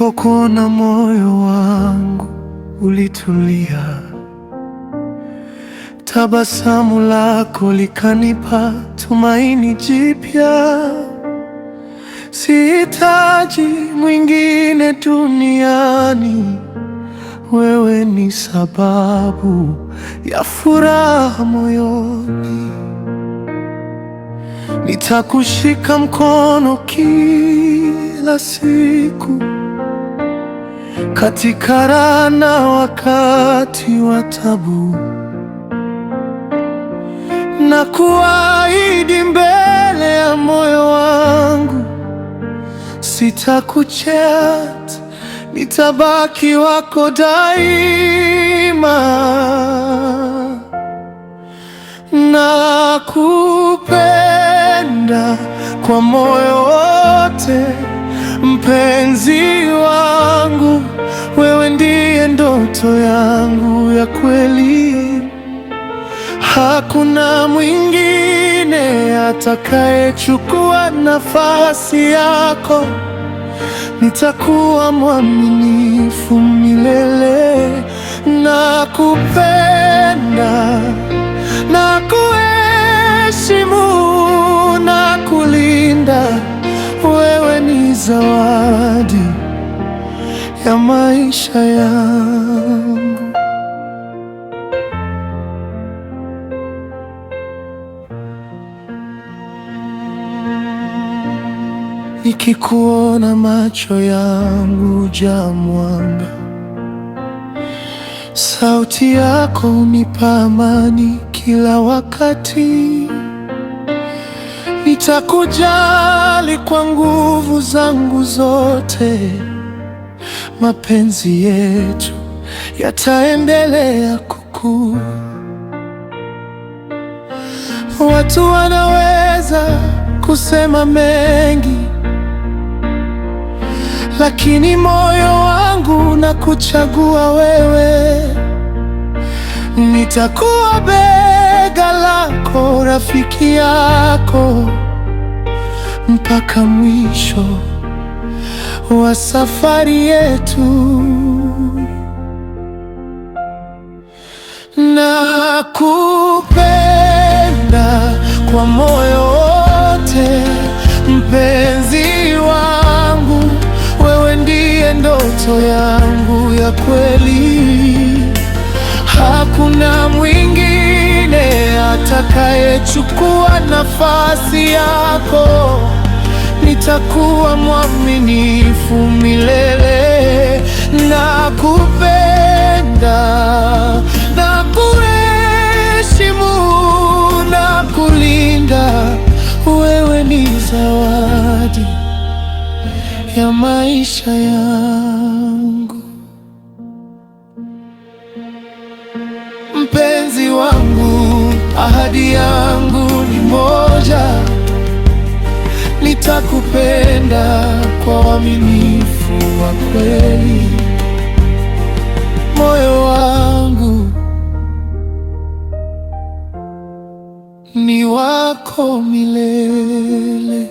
Nilipokuona moyo wangu ulitulia, tabasamu lako likanipa tumaini jipya. Sihitaji mwingine duniani, wewe ni sababu ya furaha moyoni. Nitakushika mkono kila siku, katika raha na wakati wa taabu, na kuahidi mbele ya moyo wangu, sitakuchat, nitabaki wako daima. Nakupenda kwa moyo wote, mpenzi wangu, wewe ndiye ndoto yangu ya kweli. Hakuna mwingine atakayechukua nafasi yako. Nitakuwa mwaminifu milele. Nakupenda, nakuheshimu, nakulinda. Wewe ni zawadi ya maisha yangu. Nikikuona macho yangu hujaa mwanga, sauti yako hunipa amani kila wakati. Nitakujali kwa nguvu zangu zote, mapenzi yetu yataendelea kukua. Watu wanaweza kusema mengi, lakini moyo wangu na kuchagua wewe. Nitakuwa bega lako, rafiki yako, mpaka mwisho wa safari yetu. Nakupenda kwa moyo wote, mpenzi wangu, wewe ndiye ndoto yangu ya kweli. Hakuna mwingine atakayechukua nafasi yako. Nitakuwa mwaminifu milele. Nakupenda, nakuheshimu, nakulinda. Wewe ni zawadi ya maisha yangu. Mpenzi wangu, ahadi yangu ni moja, nitakupenda kwa uaminifu wa kweli. Moyo wangu ni wako milele.